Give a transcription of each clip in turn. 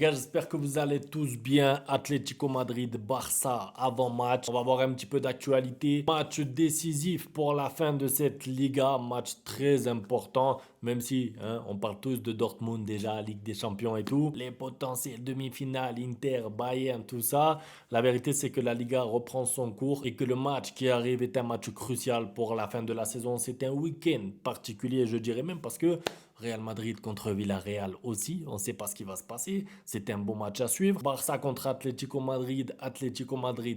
Gars, j'espère que vous allez tous bien. Atlético Madrid, Barça, avant-match. On va voir un petit peu d'actualité. Match décisif pour la fin de cette Liga. Match très important, même si on parle tous de Dortmund déjà, Ligue des Champions et tout. Les potentiels demi-finales, Inter, Bayern, tout ça. La vérité, c'est que la Liga reprend son cours et que le match qui arrive est un match crucial pour la fin de la saison. C'est un week-end particulier, je dirais même, parce que Real Madrid contre Villarreal aussi, on ne sait pas ce qui va se passer. C'est un beau match à suivre. Barça contre Atlético Madrid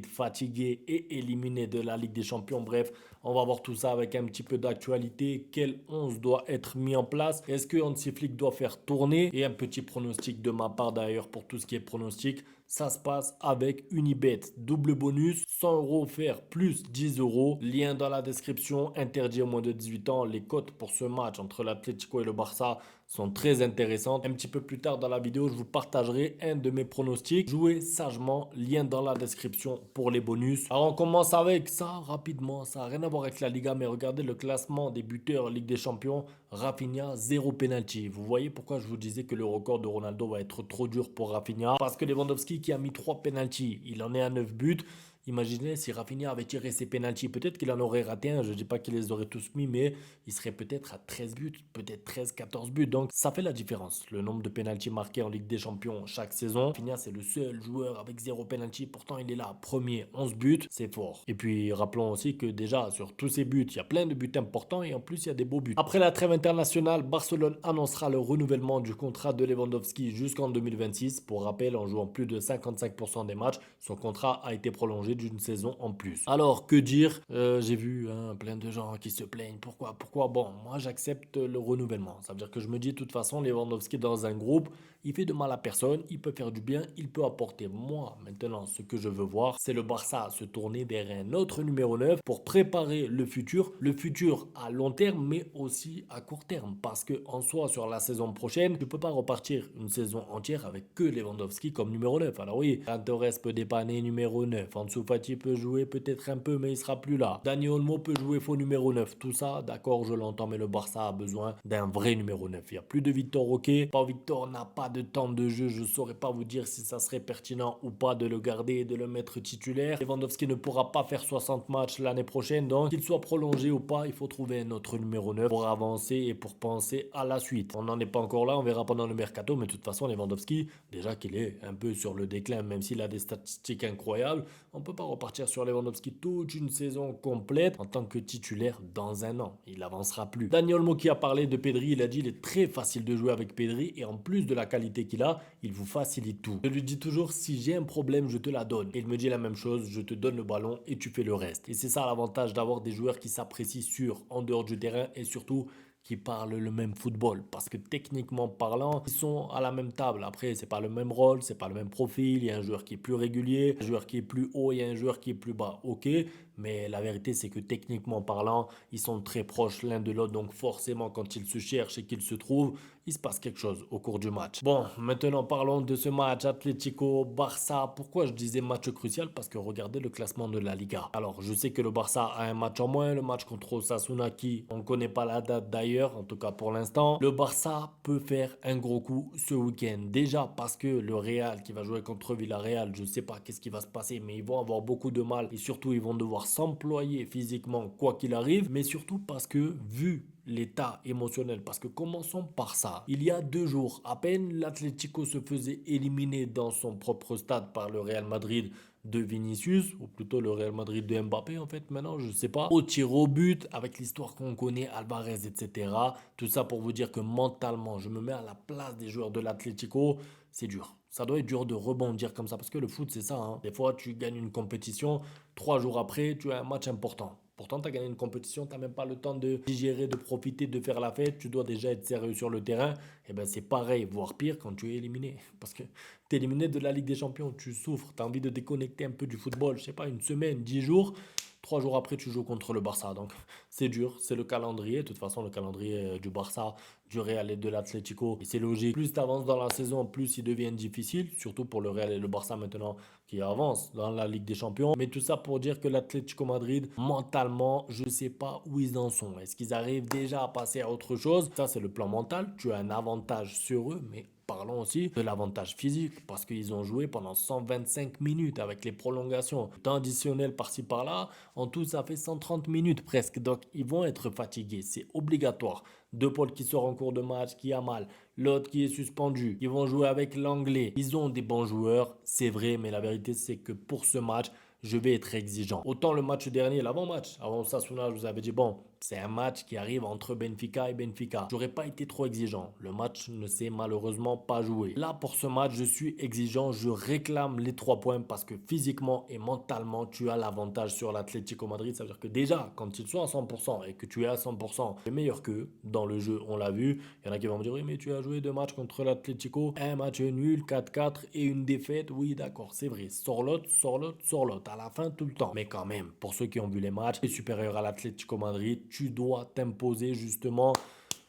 fatigué et éliminé de la Ligue des Champions. Bref, on va voir tout ça avec un petit peu d'actualité. Quel 11 doit être mis en place? Est-ce que Hansi Flick doit faire tourner? Et un petit pronostic de ma part d'ailleurs pour tout ce qui est pronostic. Ça se passe avec Unibet. Double bonus, 100 euros offerts plus 10 euros. Lien dans la description. Interdit aux moins de 18 ans. Les cotes pour ce match entre l'Atlético et le Barça sont très intéressantes. Un petit peu plus tard dans la vidéo, je vous partagerai un de mes pronostics. Jouez sagement, lien dans la description pour les bonus. Alors on commence avec ça rapidement, ça n'a rien à voir avec la Liga, mais regardez le classement des buteurs Ligue des Champions. Rafinha, 0 penalty. Vous voyez pourquoi je vous disais que le record de Ronaldo va être trop dur pour Rafinha? Parce que Lewandowski qui a mis 3 penalty, il en est à 9 buts. Imaginez si Rafinha avait tiré ses pénaltys, peut-être qu'il en aurait raté un, je ne dis pas qu'il les aurait tous mis, mais il serait peut-être à 13 buts, peut-être 13, 14 buts. Donc ça fait la différence, le nombre de pénaltys marqués en Ligue des Champions chaque saison. Rafinha, c'est le seul joueur avec 0 pénalty, pourtant il est là, premier, 11 buts, c'est fort. Et puis rappelons aussi que déjà sur tous ces buts, il y a plein de buts importants et en plus il y a des beaux buts. Après la trêve internationale, Barcelone annoncera le renouvellement du contrat de Lewandowski jusqu'en 2026. Pour rappel, en jouant plus de 55% des matchs, son contrat a été prolongé d'une saison en plus. Alors, que dire? J'ai vu plein de gens qui se plaignent. Pourquoi? Bon, moi j'accepte le renouvellement. Ça veut dire que je me dis de toute façon, Lewandowski dans un groupe, il fait de mal à personne, il peut faire du bien, il peut apporter. Moi, maintenant, ce que je veux voir, c'est le Barça se tourner vers un autre numéro 9 pour préparer le futur à long terme, mais aussi à court terme. Parce que en soi, sur la saison prochaine, tu peux pas repartir une saison entière avec que Lewandowski comme numéro 9. Alors oui, Torres peut dépanner numéro 9. Ansu Fati peut jouer peut-être un peu, mais il sera plus là. Dani Olmo peut jouer faux numéro 9. Tout ça, d'accord, je l'entends, mais le Barça a besoin d'un vrai numéro 9. Il n'y a plus de Victor Roque. Pas Victor n'a pas de temps de jeu. Je ne saurais pas vous dire si ça serait pertinent ou pas de le garder et de le mettre titulaire. Lewandowski ne pourra pas faire 60 matchs l'année prochaine, donc qu'il soit prolongé ou pas, il faut trouver un autre numéro 9 pour avancer et pour penser à la suite. On n'en est pas encore là, on verra pendant le mercato, mais de toute façon, Lewandowski, déjà qu'il est un peu sur le déclin, même s'il a des statistiques incroyables, on ne peut pas repartir sur Lewandowski toute une saison complète en tant que titulaire dans un an. Il n'avancera plus. Daniel Mo qui a parlé de Pedri, il a dit il est très facile de jouer avec Pedri et en plus de la qualité qu'il a, il vous facilite tout. Je lui dis toujours si j'ai un problème, je te la donne. Et il me dit la même chose, je te donne le ballon et tu fais le reste. Et c'est ça l'avantage d'avoir des joueurs qui s'apprécient sur, en dehors du terrain et surtout qui parlent le même football parce que techniquement parlant ils sont à la même table. Après c'est pas le même rôle, c'est pas le même profil, il y a un joueur qui est plus régulier, un joueur qui est plus haut, il y a un joueur qui est plus bas, ok, mais la vérité c'est que techniquement parlant ils sont très proches l'un de l'autre, donc forcément quand ils se cherchent et qu'ils se trouvent il se passe quelque chose au cours du match. Bon, maintenant parlons de ce match Atlético-Barça. Pourquoi je disais match crucial? Parce que regardez le classement de la Liga. Alors, je sais que le Barça a un match en moins, le match contre Osasuna qui, on ne connaît pas la date d'ailleurs, en tout cas pour l'instant. Le Barça peut faire un gros coup ce week-end. Déjà parce que le Real qui va jouer contre Villarreal, je ne sais pas qu'est-ce qui va se passer, mais ils vont avoir beaucoup de mal et surtout ils vont devoir s'employer physiquement quoi qu'il arrive, mais surtout parce que vu l'état émotionnel. Parce que commençons par ça. Il y a 2 jours, à peine l'Atlético se faisait éliminer dans son propre stade par le Real Madrid de Vinicius, ou plutôt le Real Madrid de Mbappé en fait maintenant, je sais pas. Au tir au but, avec l'histoire qu'on connaît, Alvarez, etc. Tout ça pour vous dire que mentalement, je me mets à la place des joueurs de l'Atlético, c'est dur. Ça doit être dur de rebondir comme ça, parce que le foot c'est ça, hein. Des fois tu gagnes une compétition, 3 jours après tu as un match important. Pourtant, tu as gagné une compétition, tu n'as même pas le temps de digérer, de profiter, de faire la fête. Tu dois déjà être sérieux sur le terrain. Et ben c'est pareil, voire pire quand tu es éliminé. Parce que tu es éliminé de la Ligue des Champions, tu souffres, tu as envie de déconnecter un peu du football. Je sais pas, une semaine, 10 jours. 3 jours après, tu joues contre le Barça. Donc, c'est dur, c'est le calendrier. De toute façon, le calendrier du Barça, du Real et de l'Atlético, et c'est logique. Plus tu avances dans la saison, plus il devient difficile. Surtout pour le Real et le Barça maintenant qui avancent dans la Ligue des Champions. Mais tout ça pour dire que l'Atlético Madrid, mentalement, je ne sais pas où ils en sont. Est-ce qu'ils arrivent déjà à passer à autre chose? Ça, c'est le plan mental. Tu as un avantage sur eux, mais parlons aussi de l'avantage physique parce qu'ils ont joué pendant 125 minutes avec les prolongations. Temps additionnel par-ci par-là, en tout ça fait 130 minutes presque. Donc ils vont être fatigués, c'est obligatoire. De Paul qui sort en cours de match, qui a mal, l'autre qui est suspendu. Ils vont jouer avec l'anglais. Ils ont des bons joueurs, c'est vrai, mais la vérité c'est que pour ce match, je vais être exigeant. Autant le match dernier, l'avant-match, avant Osasuna, je vous avais dit, bon, c'est un match qui arrive entre Benfica et Benfica. J'aurais pas été trop exigeant. Le match ne s'est malheureusement pas joué. Là, pour ce match, je suis exigeant. Je réclame les 3 points parce que physiquement et mentalement, tu as l'avantage sur l'Atlético Madrid. Ça veut dire que déjà, quand ils sont à 100% et que tu es à 100%, tu es meilleur qu'eux dans le jeu, on l'a vu. Il y en a qui vont me dire, oui, mais tu as joué 2 matchs contre l'Atlético, un match nul, 4-4 et une défaite. Oui, d'accord, c'est vrai. Sors l'autre, sors l'autre, sors l'autre. À la fin, tout le temps. Mais quand même, pour ceux qui ont vu les matchs, tu es supérieur à l'Atlético Madrid. Tu dois t'imposer justement.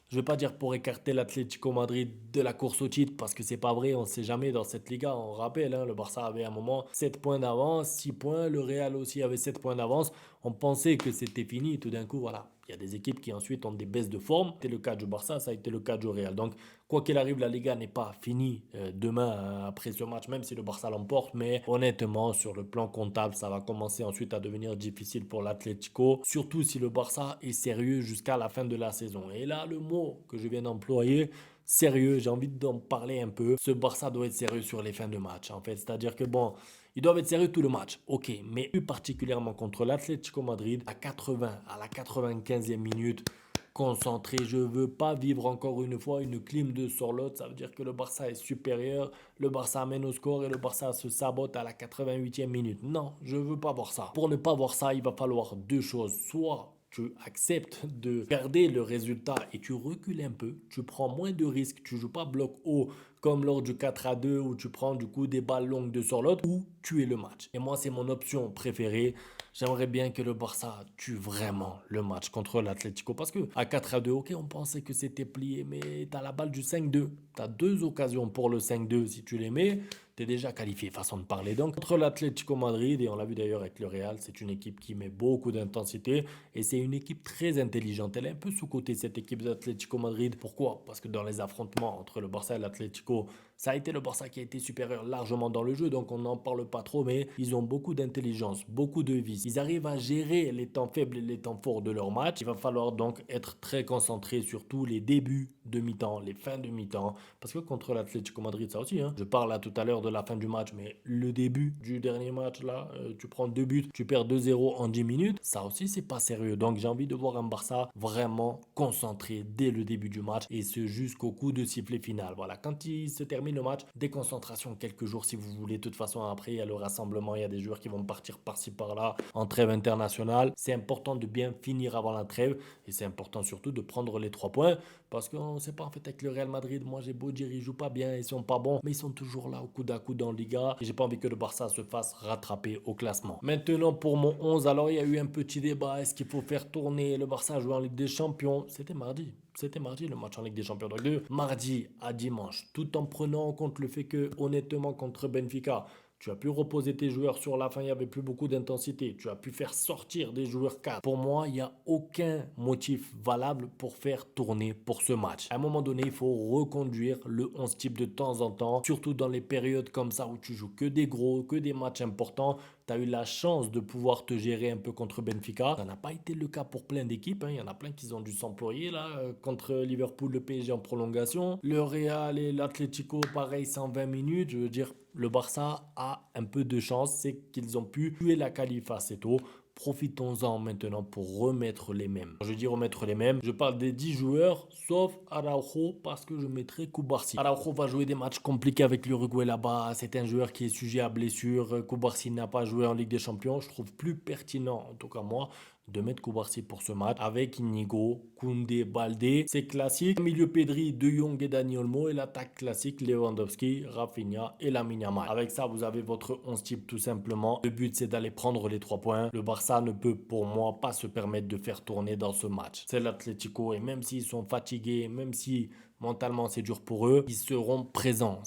Je ne vais pas dire pour écarter l'Atlético Madrid de la course au titre parce que c'est pas vrai, on ne sait jamais dans cette Liga. On rappelle, hein, le Barça avait à un moment 7 points d'avance, 6 points, le Real aussi avait 7 points d'avance. On pensait que c'était fini, tout d'un coup, voilà. Il y a des équipes qui ensuite ont des baisses de forme. C'était le cas du Barça, ça a été le cas du Real. Donc, quoi qu'il arrive, la Liga n'est pas finie demain après ce match, même si le Barça l'emporte. Mais honnêtement, sur le plan comptable, ça va commencer ensuite à devenir difficile pour l'Atlético. Surtout si le Barça est sérieux jusqu'à la fin de la saison. Et là, le mot que je viens d'employer, sérieux, j'ai envie d'en parler un peu. Ce Barça doit être sérieux sur les fins de match, en fait. C'est-à-dire que bon, ils doivent être sérieux tout le match, ok, mais plus particulièrement contre l'Atlético Madrid, à 80, à la 95e minute, concentré. Je ne veux pas vivre encore une fois une clim de sur l'autre. Ça veut dire que le Barça est supérieur, le Barça mène au score et le Barça se sabote à la 88e minute. Non, je ne veux pas voir ça. Pour ne pas voir ça, il va falloir 2 choses. Soit tu acceptes de garder le résultat et tu recules un peu, tu prends moins de risques, tu joues pas bloc haut comme lors du 4-2 où tu prends du coup des balles longues de sur l'autre ou tuer le match. Et moi, c'est mon option préférée. J'aimerais bien que le Barça tue vraiment le match contre l'Atlético parce que à 4-2, ok, on pensait que c'était plié, mais tu as la balle du 5-2. Tu as 2 occasions pour le 5-2 si tu les mets. Tu es déjà qualifié, façon de parler. Donc, contre l'Atlético Madrid, et on l'a vu d'ailleurs avec le Real, c'est une équipe qui met beaucoup d'intensité et c'est une équipe très intelligente. Elle est un peu sous-cotée, cette équipe d'Atlético Madrid. Pourquoi? Parce que dans les affrontements entre le Barça et l'Atlético, ça a été le Barça qui a été supérieur largement dans le jeu, donc on n'en parle pas trop, mais ils ont beaucoup d'intelligence, beaucoup de vis. Ils arrivent à gérer les temps faibles et les temps forts de leur match. Il va falloir donc être très concentré sur tous les débuts de mi-temps, les fins de mi-temps, parce que contre l'Atlético Madrid, ça aussi, hein. Je parle là tout à l'heure de la fin du match, mais le début du dernier match, là, tu prends 2 buts, tu perds 2-0 en 10 minutes, ça aussi, c'est pas sérieux. Donc j'ai envie de voir un Barça vraiment concentré dès le début du match et ce jusqu'au coup de sifflet final. Voilà, quand il se termine le match, déconcentration quelques jours si vous voulez. De toute façon, après, il y a le rassemblement, il y a des joueurs qui vont partir par-ci par-là en trêve internationale. C'est important de bien finir avant la trêve et c'est important surtout de prendre les 3 points parce qu'on ne sait pas en fait avec le Real Madrid. Moi, j'ai beau dire, ils jouent pas bien, ils sont pas bons, mais ils sont toujours là au coude à coude en Liga et j'ai pas envie que le Barça se fasse rattraper au classement. Maintenant, pour mon 11, alors il y a eu un petit débat. Est-ce qu'il faut faire tourner le Barça jouer en Ligue des Champions? C'était mardi. C'était mardi le match en Ligue des Champions. Donc de mardi à dimanche, tout en prenant en compte le fait que honnêtement contre Benfica, tu as pu reposer tes joueurs sur la fin, il n'y avait plus beaucoup d'intensité. Tu as pu faire sortir des joueurs 4. Pour moi, il n'y a aucun motif valable pour faire tourner pour ce match. À un moment donné, il faut reconduire le 11 type de temps en temps, surtout dans les périodes comme ça où tu joues que des gros, que des matchs importants. Tu as eu la chance de pouvoir te gérer un peu contre Benfica. Ça n'a pas été le cas pour plein d'équipes, hein. Il y en a plein qui ont dû s'employer là contre Liverpool, le PSG en prolongation. Le Real et l'Atlético, pareil, 120 minutes. Je veux dire, le Barça a un peu de chance, c'est qu'ils ont pu tuer la qualif assez tôt. Profitons-en maintenant pour remettre les mêmes. Quand je dis remettre les mêmes, je parle des 10 joueurs, sauf Araujo, parce que je mettrai Koubarsi. Araujo va jouer des matchs compliqués avec l'Uruguay là-bas. C'est un joueur qui est sujet à blessure. Koubarsi n'a pas joué en Ligue des Champions. Je trouve plus pertinent, en tout cas moi, de mettre Koubarsi pour ce match avec Inigo, Koundé, Baldé. C'est classique. Milieu Pedri, De Jong et Dani Olmo. Et l'attaque classique, Lewandowski, Rafinha et Lamine Yamal. Avec ça, vous avez votre 11 type tout simplement. Le but, c'est d'aller prendre les 3 points. Le Barça ne peut pour moi pas se permettre de faire tourner dans ce match. C'est l'Atlético et même s'ils sont fatigués, même si mentalement c'est dur pour eux, ils seront présents.